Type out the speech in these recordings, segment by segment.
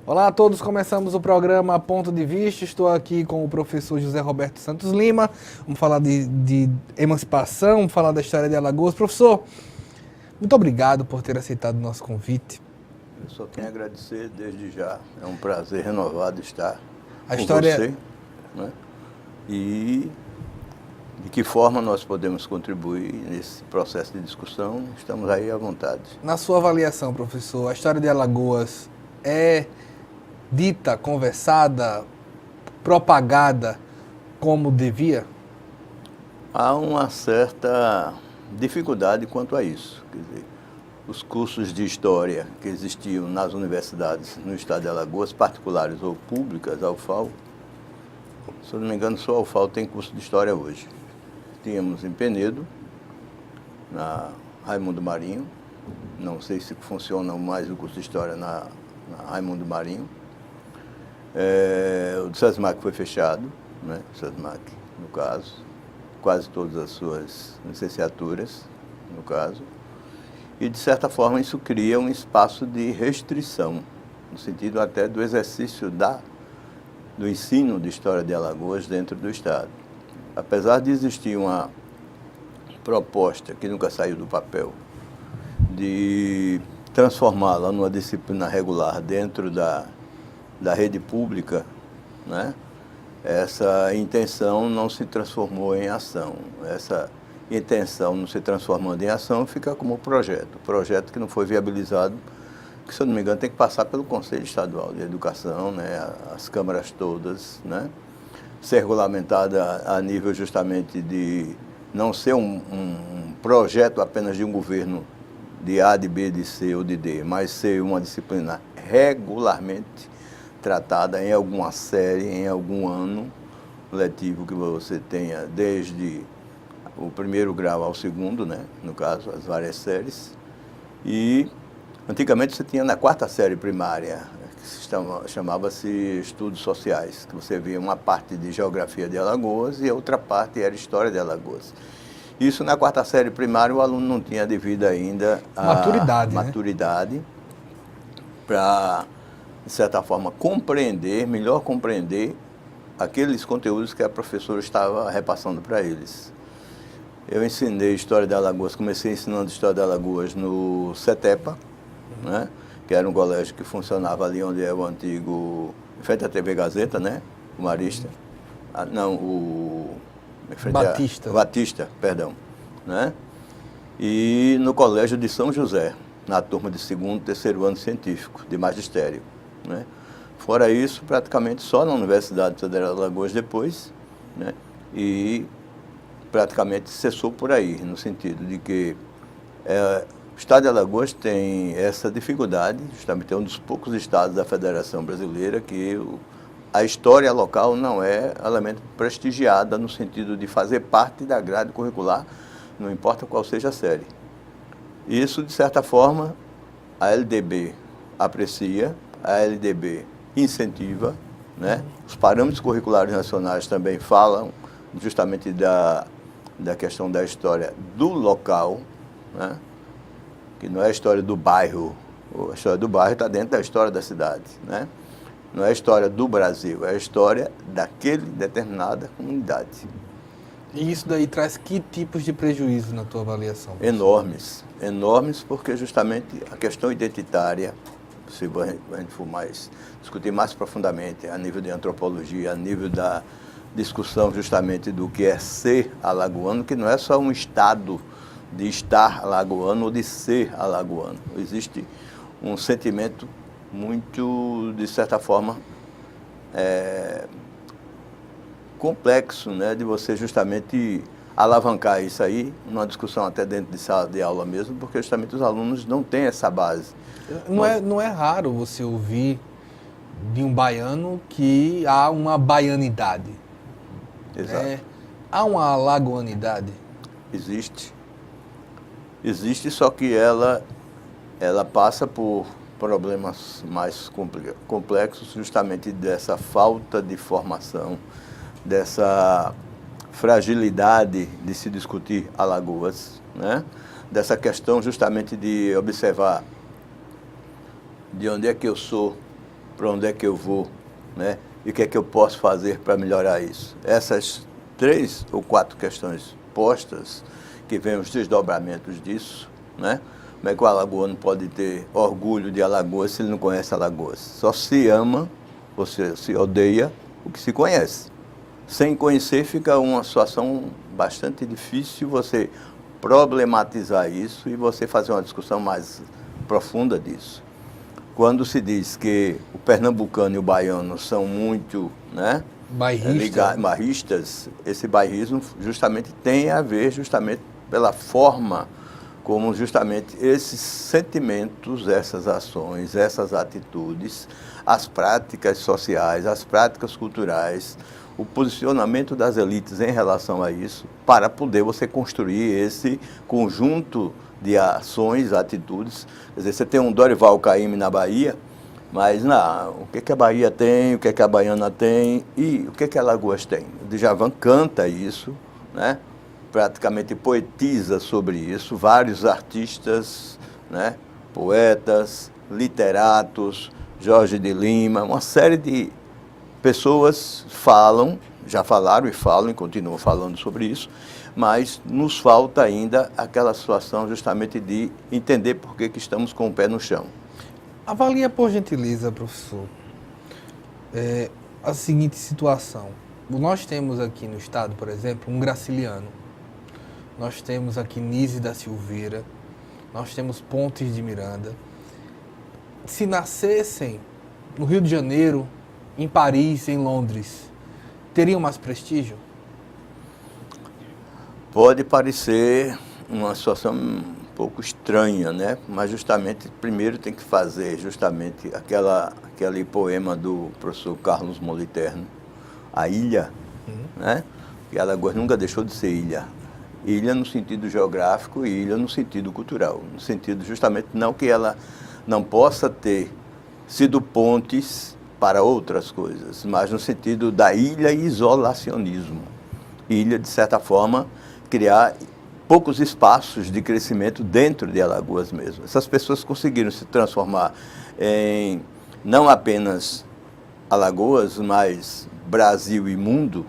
Olá a todos, começamos o programa Ponto de Vista. Estou aqui com o professor José Roberto Santos Lima. Vamos falar de emancipação, vamos falar da história de Alagoas. Professor, muito obrigado por ter aceitado o nosso convite. Eu só tenho a agradecer desde já. É um prazer renovado estar A com história... você, né? E de que forma nós podemos contribuir nesse processo de discussão, estamos aí à vontade. Na sua avaliação, professor, a história de Alagoas é dita, conversada, propagada como devia? Há uma certa dificuldade quanto a isso. Quer dizer, os cursos de história que existiam nas universidades no estado de Alagoas, particulares ou públicas, a UFAL, se eu não me engano, só a UFAL tem curso de história hoje. Tínhamos em Penedo, na Raimundo Marinho, não sei se funciona mais o curso de história na Raimundo Marinho. O do SESMAC foi fechado, né? O SESMAC, no caso, quase todas as suas licenciaturas, no caso. E, de certa forma, isso cria um espaço de restrição, no sentido até do exercício do ensino de História de Alagoas dentro do Estado. Apesar de existir uma proposta, que nunca saiu do papel, de transformá-la numa disciplina regular dentro da rede pública, né? Essa intenção não se transformou em ação. Essa intenção não se transformando em ação fica como projeto que não foi viabilizado, que, se eu não me engano, tem que passar pelo Conselho Estadual de Educação, né? As câmaras todas, né? Ser regulamentada a nível justamente de não ser um projeto apenas de um governo de A, de B, de C ou de D, mas ser uma disciplina regularmente tratada em alguma série, em algum ano letivo que você tenha, desde o primeiro grau ao segundo, né? No caso, as várias séries. E antigamente você tinha na quarta série primária, que chamava-se Estudos Sociais, que você via uma parte de Geografia de Alagoas e a outra parte era História de Alagoas. Isso na quarta série primária o aluno não tinha devido ainda a maturidade para, de certa forma, melhor compreender aqueles conteúdos que a professora estava repassando para eles. Eu ensinei História de Alagoas, comecei ensinando História de Alagoas no CETEPA, né? Que era um colégio que funcionava ali onde é o antigo, em frente à TV Gazeta, né? O Marista. Batista, perdão. Né? E no colégio de São José, na turma de segundo e terceiro ano científico, de magistério. Né? Fora isso, praticamente só na Universidade Federal de Alagoas depois, né? E praticamente cessou por aí, no sentido de que o estado de Alagoas tem essa dificuldade, justamente é um dos poucos estados da Federação Brasileira que a história local não é elemento prestigiada no sentido de fazer parte da grade curricular, não importa qual seja a série. Isso, de certa forma, a LDB aprecia, a LDB incentiva, né? Os parâmetros curriculares nacionais também falam justamente da questão da história do local, né? Que não é a história do bairro, a história do bairro está dentro da história da cidade, né? Não é a história do Brasil, é a história daquele determinada comunidade. E isso daí traz que tipos de prejuízo na tua avaliação? Enormes, porque justamente a questão identitária, se a gente for discutir mais profundamente, a nível de antropologia, a nível da discussão justamente do que é ser alagoano, que não é só um estado de estar alagoano ou de ser alagoano. Existe um sentimento muito, de certa forma, complexo, né, de você justamente alavancar isso aí, numa discussão até dentro de sala de aula mesmo, porque justamente os alunos não têm essa base. Não é raro você ouvir de um baiano que há uma baianidade. Exato. Há uma alagoanidade. Existe, só que ela passa por problemas mais complexos, justamente dessa falta de formação, dessa fragilidade de se discutir Alagoas, né? Dessa questão justamente de observar de onde é que eu sou, para onde é que eu vou, né? E o que é que eu posso fazer para melhorar isso. Essas 3 ou 4 questões postas, que vêm os desdobramentos disso, né? Como é que o alagoano pode ter orgulho de Alagoas se ele não conhece Alagoas? Só se ama, ou se odeia o que se conhece. Sem conhecer fica uma situação bastante difícil você problematizar isso e você fazer uma discussão mais profunda disso. Quando se diz que o pernambucano e o baiano são muito, né, bairristas, esse bairrismo justamente tem a ver justamente pela forma como justamente esses sentimentos, essas ações, essas atitudes, as práticas sociais, as práticas culturais, o posicionamento das elites em relação a isso, para poder você construir esse conjunto de ações, atitudes. Quer dizer, você tem um Dorival Caymmi na Bahia, mas não, o que a Bahia tem, o que a Baiana tem e o que a Alagoas tem. O Djavan canta isso, né? Praticamente poetiza sobre isso, vários artistas, né? Poetas, literatos, Jorge de Lima, uma série de pessoas falam, já falaram e falam e continuam falando sobre isso, mas nos falta ainda aquela situação justamente de entender por que estamos com o pé no chão. Avalia, por gentileza, professor, a seguinte situação. Nós temos aqui no estado, por exemplo, um Graciliano. Nós temos aqui Nise da Silveira. Nós temos Pontes de Miranda. Se nascessem no Rio de Janeiro, em Paris, em Londres, teriam mais prestígio? Pode parecer uma situação um pouco estranha, né? Mas justamente, primeiro tem que fazer justamente aquele poema do professor Carlos Moliterno, A Ilha, né? Que Alagoas nunca deixou de ser ilha. Ilha no sentido geográfico e ilha no sentido cultural. No sentido justamente não que ela não possa ter sido pontes para outras coisas, mas no sentido da ilha e isolacionismo. Ilha, de certa forma, criar poucos espaços de crescimento dentro de Alagoas mesmo. Essas pessoas conseguiram se transformar em não apenas Alagoas, mas Brasil e mundo,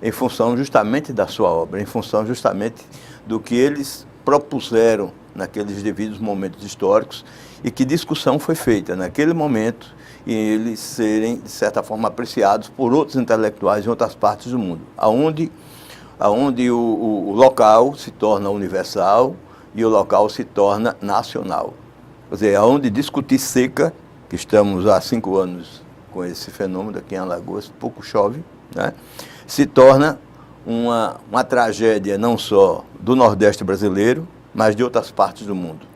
em função justamente da sua obra, em função justamente do que eles propuseram naqueles devidos momentos históricos e que discussão foi feita naquele momento e eles serem, de certa forma, apreciados por outros intelectuais em outras partes do mundo, aonde o local se torna universal e o local se torna nacional. Quer dizer, aonde discutir seca, que estamos há 5 anos com esse fenômeno aqui em Alagoas, pouco chove, né? Se torna uma tragédia não só do Nordeste brasileiro, mas de outras partes do mundo.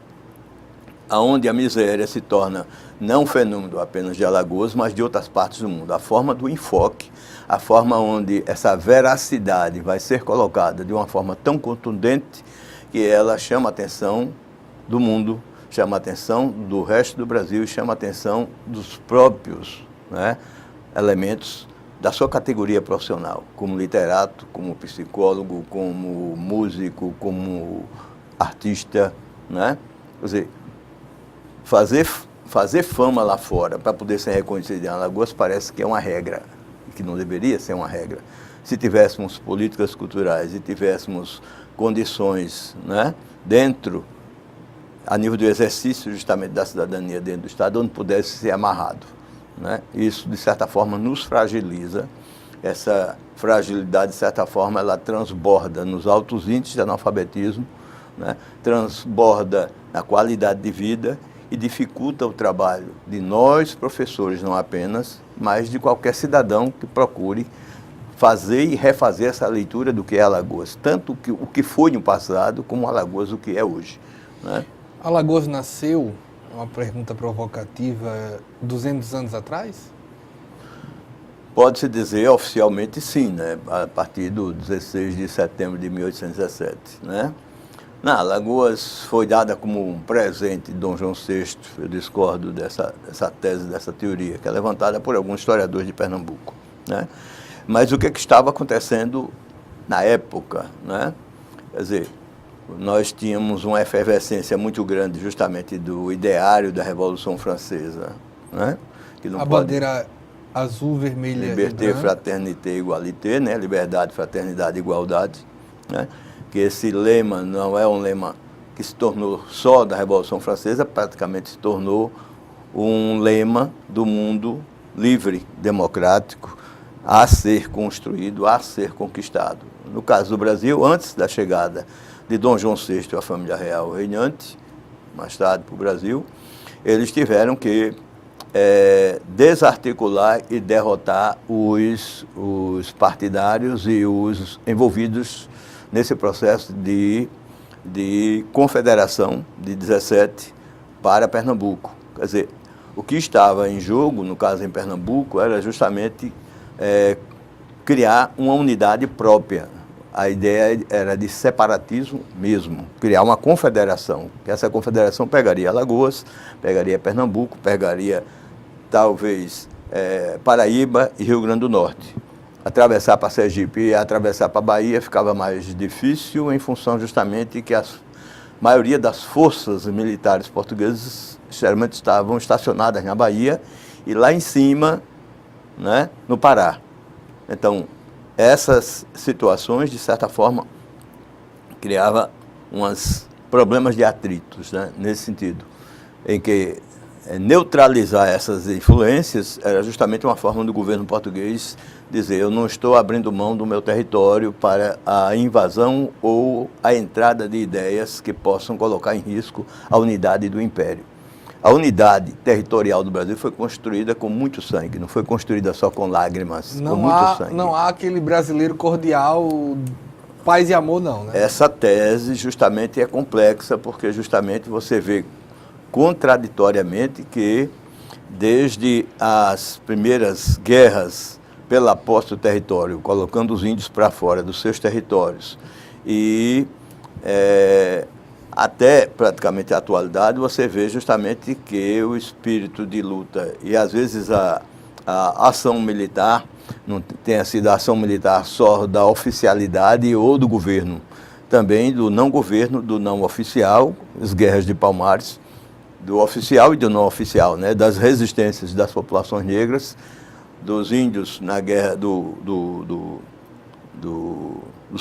Aonde a miséria se torna não um fenômeno apenas de Alagoas, mas de outras partes do mundo. A forma do enfoque, a forma onde essa veracidade vai ser colocada de uma forma tão contundente que ela chama a atenção do mundo, chama a atenção do resto do Brasil e chama a atenção dos próprios, né, elementos da sua categoria profissional, como literato, como psicólogo, como músico, como artista, né? Quer dizer, fazer fama lá fora para poder ser reconhecido em Alagoas parece que é uma regra, que não deveria ser uma regra. Se tivéssemos políticas culturais e tivéssemos condições, né, a nível do exercício justamente da cidadania dentro do Estado, onde pudesse ser amarrado, né? Isso, de certa forma, nos fragiliza. Essa fragilidade, de certa forma, ela transborda nos altos índices de analfabetismo, né? Transborda na qualidade de vida e dificulta o trabalho de nós, professores, não apenas, mas de qualquer cidadão que procure fazer e refazer essa leitura do que é Alagoas, tanto o que foi no passado, como Alagoas o que é hoje, né? Alagoas nasceu, uma pergunta provocativa, 200 anos atrás? Pode-se dizer oficialmente sim, né? A partir do 16 de setembro de 1817, né? Alagoas foi dada como um presente de Dom João VI. Eu discordo dessa tese, dessa teoria, que é levantada por alguns historiadores de Pernambuco, né? Mas o que estava acontecendo na época, né? Quer dizer, nós tínhamos uma efervescência muito grande justamente do ideário da Revolução Francesa, né? que não a pode... bandeira azul, vermelha Liberté, e branca. fraternité, égalité, né? Liberdade, fraternidade, igualdade, né? Que esse lema não é um lema que se tornou só da Revolução Francesa, praticamente se tornou um lema do mundo livre, democrático, a ser construído, a ser conquistado. No caso do Brasil, antes da chegada de Dom João VI e a família real reinante, mais tarde para o Brasil, eles tiveram que desarticular e derrotar os partidários e os envolvidos nesse processo de confederação de 17 para Pernambuco. Quer dizer, o que estava em jogo, no caso em Pernambuco, era justamente criar uma unidade própria. A ideia era de separatismo mesmo, criar uma confederação, que essa confederação pegaria Alagoas, pegaria Pernambuco, pegaria talvez Paraíba e Rio Grande do Norte. Atravessar para Sergipe e atravessar para Bahia ficava mais difícil em função justamente que a maioria das forças militares portuguesas geralmente estavam estacionadas na Bahia e lá em cima, né, no Pará. Então, essas situações, de certa forma, criavam uns problemas de atritos, né, nesse sentido, em que neutralizar essas influências era justamente uma forma do governo português dizer: eu não estou abrindo mão do meu território para a invasão ou a entrada de ideias que possam colocar em risco a unidade do império. A unidade territorial do Brasil foi construída com muito sangue, não foi construída só com lágrimas, com muito sangue. Não há aquele brasileiro cordial, paz e amor, não, né? Essa tese justamente é complexa, porque justamente você vê contraditoriamente que, desde as primeiras guerras pela posse do território, colocando os índios para fora dos seus territórios, e até praticamente a atualidade, você vê justamente que o espírito de luta e, às vezes, a ação militar, não tenha sido a ação militar só da oficialidade ou do governo, também do não governo, do não oficial, as guerras de Palmares, do oficial e do não oficial, né, das resistências das populações negras, dos índios na guerra dos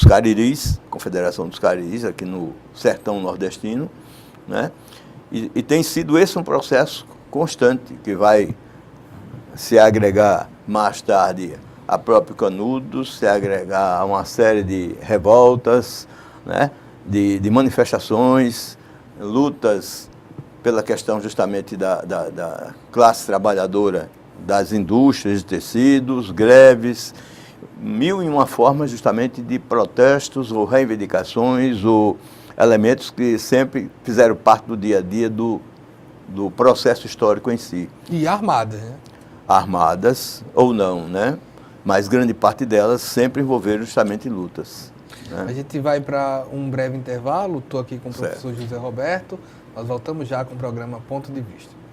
Cariris, Confederação dos Cariris, aqui no sertão nordestino, né, e tem sido esse um processo constante, que vai se agregar mais tarde a próprio Canudos, se agregar a uma série de revoltas, né, de manifestações, lutas pela questão justamente da classe trabalhadora, das indústrias de tecidos, greves, mil e uma formas justamente de protestos ou reivindicações ou elementos que sempre fizeram parte do dia a dia do processo histórico em si. E armadas, né? Armadas ou não, né? Mas grande parte delas sempre envolveram justamente lutas, né? A gente vai para um breve intervalo, estou aqui com o Certo. professor José Roberto, nós voltamos já com o programa Ponto de Vista.